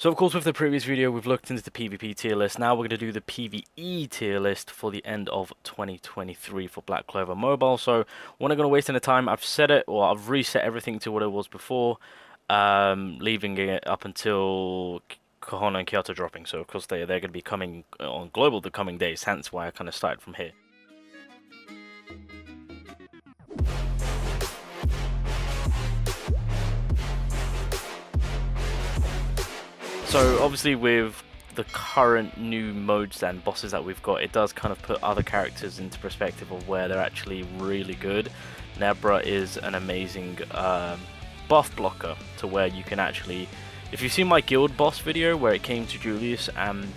So of course with the previous video we've looked into the PvP tier list. Now we're going to do the PvE tier list for the end of 2023 for Black Clover Mobile. So we're not going to waste any time. I've set it, or I've reset everything to what it was before, leaving it up until Kohono and Kyoto dropping. So of course they're going to be coming on global the coming days, hence why I kind of started from here. So obviously with the current new modes and bosses that we've got, it does kind of put other characters into perspective of where they're actually really good. Nebra is an amazing buff blocker to where you can actually, if you've seen my guild boss video where it came to Julius and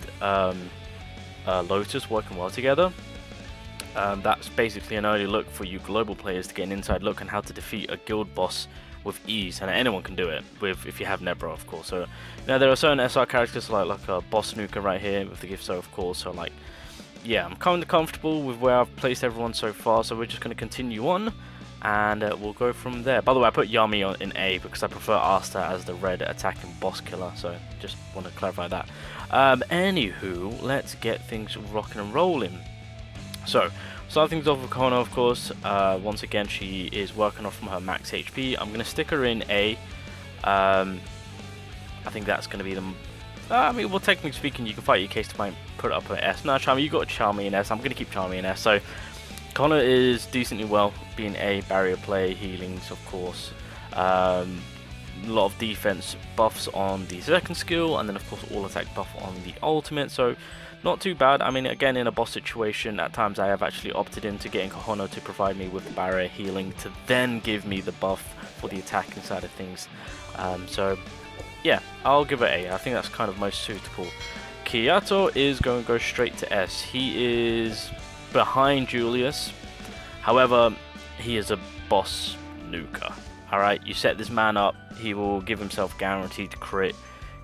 Lotus working well together, that's basically an early look for you global players to get an inside look on how to defeat a guild boss with ease, and anyone can do it with if you have Nebra, of course. So now there are certain SR characters like a boss snooker right here with the gift, so of course. So like, yeah, I'm kind of comfortable with where I've placed everyone so far. So we're just going to continue on, and we'll go from there. By the way, I put Yami in A because I prefer Asta as the red attacking boss killer. So just want to clarify that. Anywho, let's get things rocking and rolling. So, start things off with Kohono, of course. Once again, she is working off from her max HP. I'm going to stick her in A. I think that's going to be the... I mean, well, technically speaking, you can fight your case to put it up at S. No, Charmy, you got Charmy in S. I'm going to keep Charmy in S. So, Kohono is decently well, being A, barrier play, healings, of course. A lot of defense buffs on the second skill, and then, of course, all attack buff on the ultimate. So, not too bad. I mean, again, in a boss situation, at times I have actually opted into getting Kohono to provide me with the barrier healing to then give me the buff for the attacking side of things. So, yeah, I'll give it A. I think that's kind of most suitable. Kyoto is going to go straight to S. He is behind Julius. However, he is a boss nuker. Alright, you set this man up, he will give himself guaranteed crit,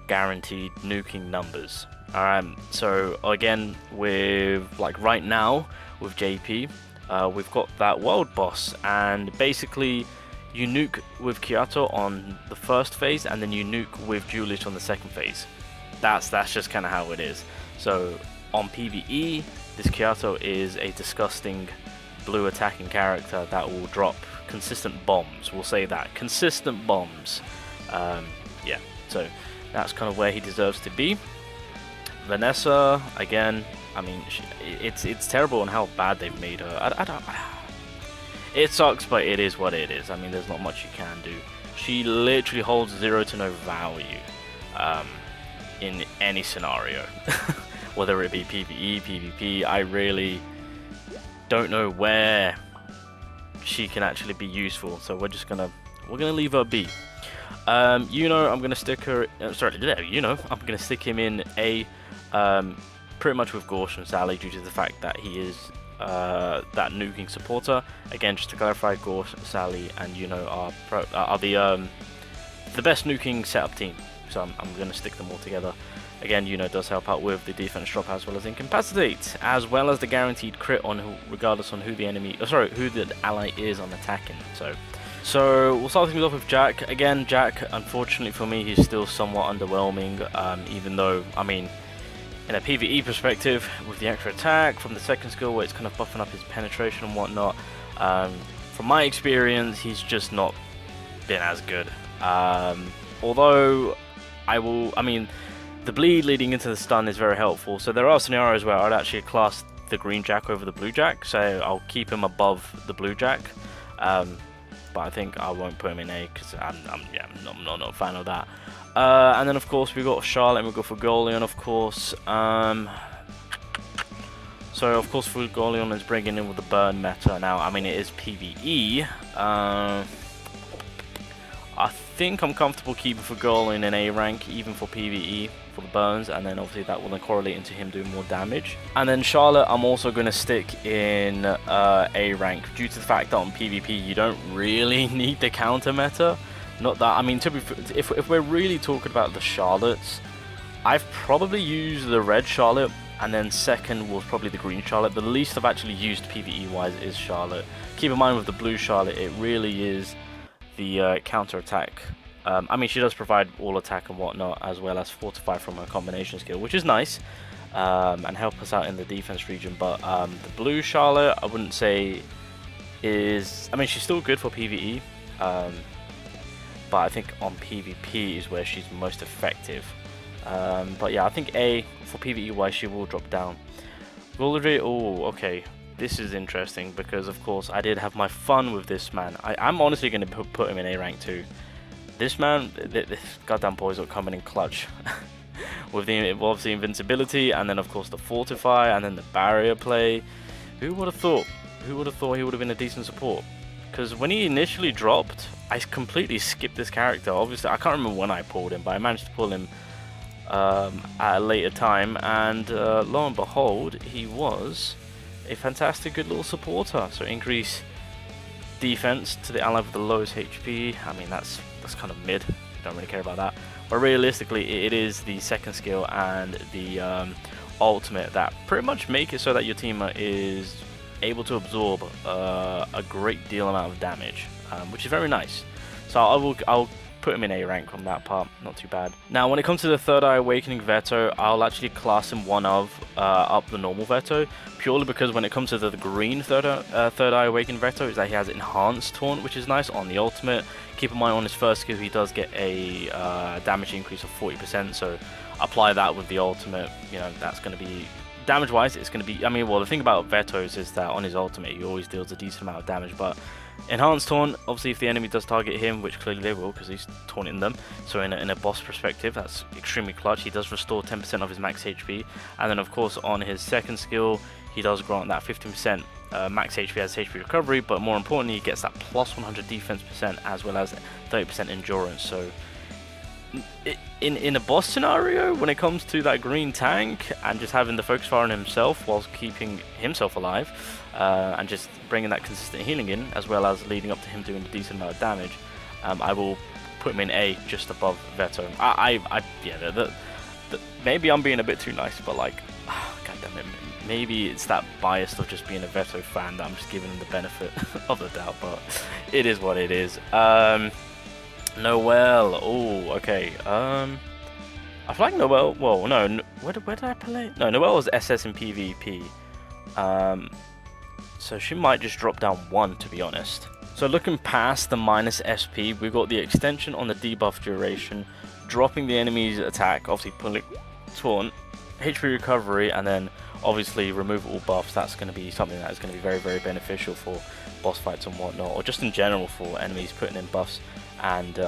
guaranteed nuking numbers. Alright, so again, with like right now with JP, we've got that world boss, and basically you nuke with Kyoto on the first phase, and then you nuke with Julius on the second phase. That's just kind of how it is. So on PVE, this Kyoto is a disgusting blue attacking character that will drop consistent bombs. We'll say that, consistent bombs. Yeah, so that's kind of where he deserves to be. Vanessa, again, I mean, it's terrible on how bad they've made her. I don't. It sucks, but it is what it is. I mean, there's not much you can do. She literally holds 0 to no value in any scenario, whether it be PvE, PvP. I really don't know where she can actually be useful. So we're gonna leave her be. I'm gonna stick her. I'm gonna stick him in A. Pretty much with Gorsh and Sally, due to the fact that he is that nuking supporter. Again, just to clarify, Gorsh, Sally, and are the best nuking setup team. So I'm going to stick them all together. Again, does help out with the defense drop as well as incapacitate, as well as the guaranteed crit on regardless on who the enemy, who the ally is on attacking. So we'll start things off with Jack. Again, Jack, unfortunately for me, he's still somewhat underwhelming. Even though, I mean, in a PvE perspective, with the extra attack from the second skill, where it's kind of buffing up his penetration and whatnot, from my experience, he's just not been as good. Although the bleed leading into the stun is very helpful. So there are scenarios where I'd actually class the green Jack over the blue Jack, so I'll keep him above the blue Jack. But I think I won't put him in A because I'm not a fan of that. And then of course we got Charlotte, and we go for Golion, of course. So of course Golion is bringing in with the burn meta now. I mean, it is PvE. I think I'm comfortable keeping for Golion in A rank, even for PvE, for the burns, and then obviously that will then correlate into him doing more damage. And then Charlotte, I'm also going to stick in A rank, due to the fact that on PvP you don't really need the counter meta. Not that, I mean, if we're really talking about the Charlottes, I've probably used the red Charlotte, and then second was probably the green Charlotte. The least I've actually used PvE wise is Charlotte. Keep in mind with the blue Charlotte, it really is the counter attack I mean, she does provide all attack and whatnot, as well as fortify from her combination skill, which is nice, and help us out in the defense region. But the blue Charlotte, I wouldn't say is... I mean, she's still good for PvE, but I think on PvP is where she's most effective. But yeah, I think A, for PvE wise, she will drop down. Gullery, oh, okay. This is interesting because, of course, I did have my fun with this man. I'm honestly going to put him in A rank too. This man, this goddamn boy's got coming in clutch. With the obviously invincibility, and then of course the fortify, and then the barrier play. Who would have thought? Who would have thought he would have been a decent support? Because when he initially dropped, I completely skipped this character. Obviously, I can't remember when I pulled him, but I managed to pull him at a later time, and lo and behold, he was a fantastic good little supporter. So increase defense to the ally with the lowest HP. I mean, that's kind of mid. Don't really care about that. But realistically, it is the second skill and the ultimate that pretty much make it so that your team is able to absorb a great deal amount of damage, which is very nice. So I'll put him in A rank on that part, not too bad. Now when it comes to the Third Eye Awakening Veto, I'll actually class him one of up the normal Veto, purely because when it comes to the green Third Eye Awakening Veto, is that he has Enhanced Taunt, which is nice on the ultimate. Keep in mind on his first skill he does get a damage increase of 40%, so apply that with the ultimate, you know, that's going to be, damage wise it's going to be, I mean, well, the thing about Vetos is that on his ultimate he always deals a decent amount of damage, but Enhanced Taunt, obviously if the enemy does target him, which clearly they will because he's taunting them, so in a boss perspective that's extremely clutch. He does restore 10% of his max HP, and then of course on his second skill he does grant that 15% max HP as HP recovery, but more importantly he gets that plus 100 defense percent as well as 30% endurance. So in a boss scenario, when it comes to that green tank and just having the focus fire on himself whilst keeping himself alive, and just bringing that consistent healing in, as well as leading up to him doing a decent amount of damage, I will put him in A, just above Veto. Yeah, maybe I'm being a bit too nice, but like, god damn it, maybe it's that bias of just being a Veto fan that I'm just giving him the benefit of the doubt, but it is what it is. Noelle, oh, okay. I feel like Noelle, well, no, where did I play? No, Noelle was SS in PvP. So she might just drop down 1, to be honest. So looking past the minus SP, we've got the extension on the debuff duration, dropping the enemy's attack, obviously pulling taunt, HP recovery, and then obviously remove all buffs. That's going to be something that is going to be very, very beneficial for boss fights and whatnot, or just in general for enemies putting in buffs. And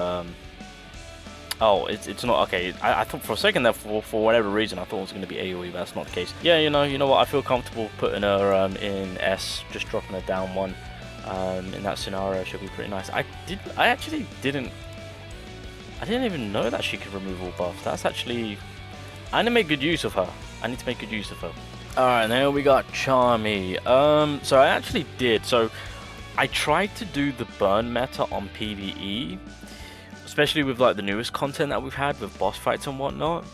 oh, it's not okay. I thought for a second that for whatever reason I thought it was going to be AoE, but that's not the case. Yeah, you know what? I feel comfortable putting her in S, just dropping her down 1. In that scenario, should be pretty nice. I actually didn't even know that she could remove all buffs. That's actually, I need to make good use of her. Alright, now we got Charmy. So I actually did. So I tried to do the burn meta on PvE, especially with like the newest content that we've had with boss fights and whatnot.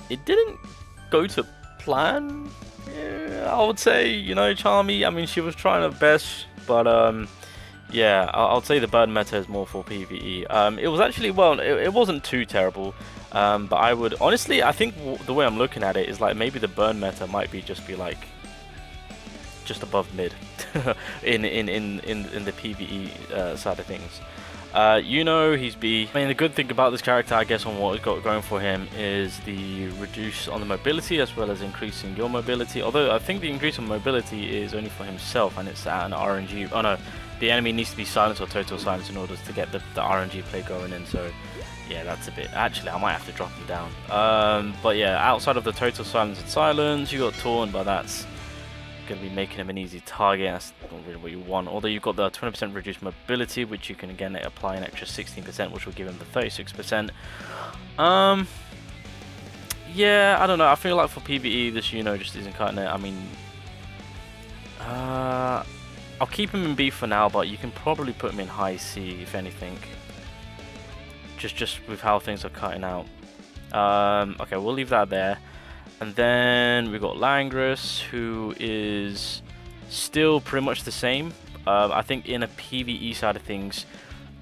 It didn't go to plan. Yeah, I would say, you know, Charmy, I mean, she was trying her best, but yeah, I'll say the burn meta is more for PvE. It was actually, well, it wasn't too terrible, but I would honestly, I think the way I'm looking at it is like maybe the burn meta might be just just above mid in the PvE side of things. You know, he's B. I mean, the good thing about this character, I guess, on what he's got going for him is the reduce on the mobility as well as increasing your mobility. Although I think the increase in mobility is only for himself, and it's at an RNG. Oh no, the enemy needs to be silenced or total silence in order to get the RNG play going in. So yeah, that's a bit. Actually, I might have to drop him down. But yeah, outside of the total silence and silence, you got taunt, but that's going to be making him an easy target. That's not really what you want. Although you've got the 20% reduced mobility, which you can again apply an extra 16%, which will give him the 36%. Yeah, I don't know. I feel like for PvE, this just isn't cutting it. I mean, I'll keep him in B for now, but you can probably put him in high C if anything. Just with how things are cutting out. Okay, we'll leave that there. And then we got Langris, who is still pretty much the same. I think in a PvE side of things,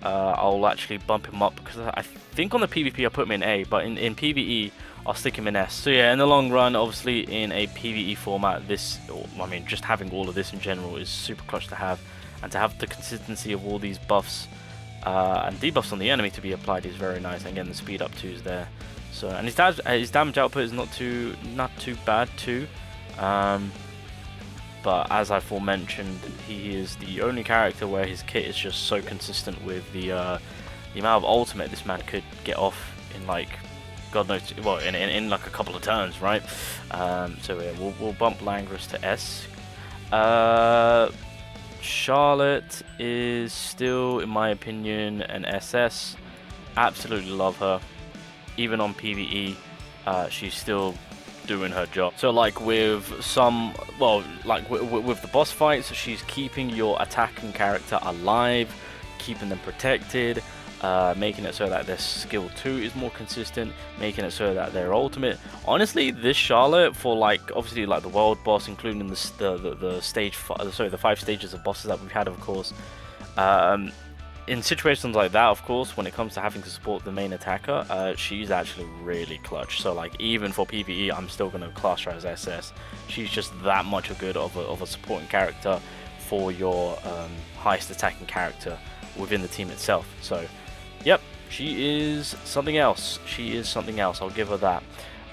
I'll actually bump him up, because I think on the PvP I put him in A, but in PvE I'll stick him in S. So yeah, in the long run, obviously in a PvE format, this, I mean, just having all of this in general is super clutch to have, and to have the consistency of all these buffs and debuffs on the enemy to be applied is very nice. And again, the speed up 2 is there. So, and his damage output is not too bad too. But as I aforementioned, he is the only character where his kit is just so consistent with the amount of ultimate this man could get off in, like, God knows, well, in like a couple of turns, right? So yeah, we'll bump Langris to S. Charlotte is still, in my opinion, an SS. Absolutely love her. Even on PvE, she's still doing her job. So like with some, well, like with the boss fights, she's keeping your attacking character alive, keeping them protected, making it so that their skill 2 is more consistent, making it so that their ultimate. Honestly, this Charlotte, for like obviously like the world boss, including the stage, the 5 stages of bosses that we've had, of course. In situations like that, of course, when it comes to having to support the main attacker, she's actually really clutch. So like even for PvE, I'm still going to class her as SS. She's just that much of a supporting character for your highest attacking character within the team itself. So yep, she is something else. She is something else. I'll give her that.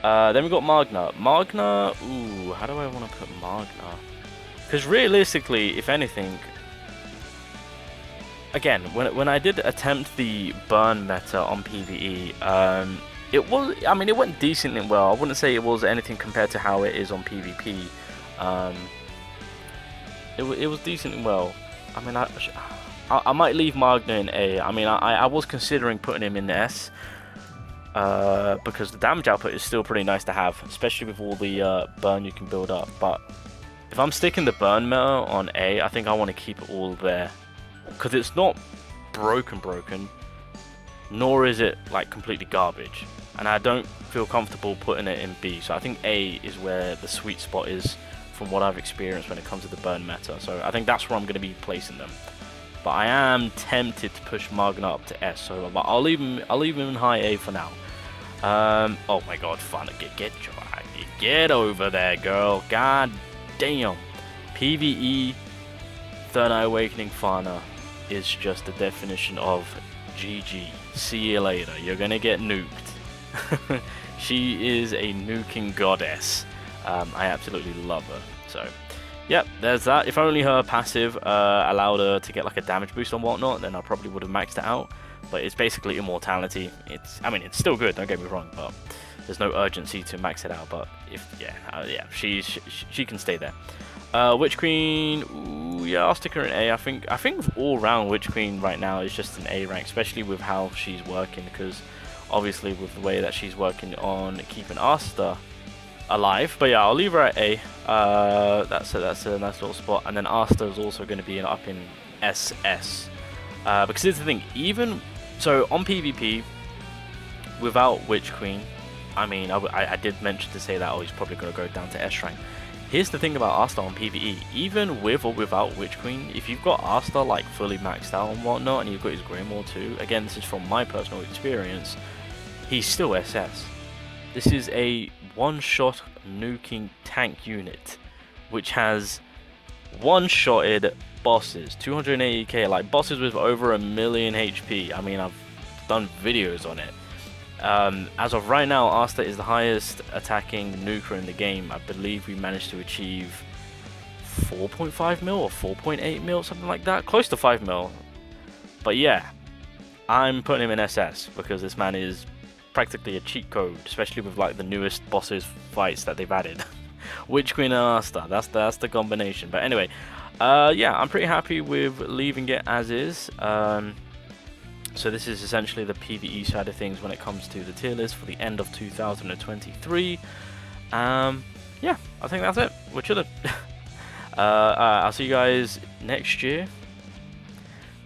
Then we got Magna. Magna, ooh, how do I want to put Magna? Because realistically, if anything, again, when I did attempt the burn meta on PvE, it was, I mean, it went decently well. I wouldn't say it was anything compared to how it is on PvP. It was decently well. I mean, I might leave Magna in A. I mean, I was considering putting him in S, because the damage output is still pretty nice to have, especially with all the burn you can build up. But if I'm sticking the burn meta on A, I think I want to keep it all there. Because it's not broken, nor is it like completely garbage, and I don't feel comfortable putting it in B. So I think A is where the sweet spot is from what I've experienced when it comes to the burn meta. So I think that's where I'm going to be placing them. But I am tempted to push Magna up to S. So but I'll leave him in high A for now. Oh my God, Fana, get over there, girl. God damn. PvE Third Eye Awakening Fana is just the definition of GG. See you later. You're gonna get nuked. She is a nuking goddess. I absolutely love her. So, yep, there's that. If only her passive allowed her to get like a damage boost and whatnot, then I probably would have maxed it out. But it's basically immortality. I mean, it's still good. Don't get me wrong, but there's no urgency to max it out. But yeah, she can stay there. Witch Queen, ooh, yeah, I'll stick her in A. I think all round Witch Queen right now is just an A rank, especially with how she's working, because obviously with the way that she's working on keeping Asta alive. But yeah, I'll leave her at A. That's a nice little spot. And then Asta is also going to be up in SS, because here's the thing. Even so, on PvP without Witch Queen, I mean, I did mention to say that he's probably going to go down to S rank. Here's the thing about Asta on PvE, even with or without Witch Queen, if you've got Asta like fully maxed out and whatnot, and you've got his Grimoire too, again, this is from my personal experience, he's still SS. This is a one-shot nuking tank unit, which has one-shotted bosses, 280k, like bosses with over 1 million HP. I mean, I've done videos on it. As of right now, Asta is the highest attacking nuker in the game. I believe we managed to achieve 4.5 mil or 4.8 mil, something like that, close to 5 mil. But yeah, I'm putting him in SS because this man is practically a cheat code, especially with like the newest bosses fights that they've added. Witch Queen and Asta, that's the combination. But anyway, yeah, I'm pretty happy with leaving it as is. So this is essentially the PvE side of things when it comes to the tier list for the end of 2023. Yeah, I think that's it. We're chilling. I'll see you guys next year.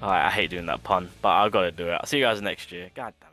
I hate doing that pun, but I've got to do it. I'll see you guys next year. God damn it.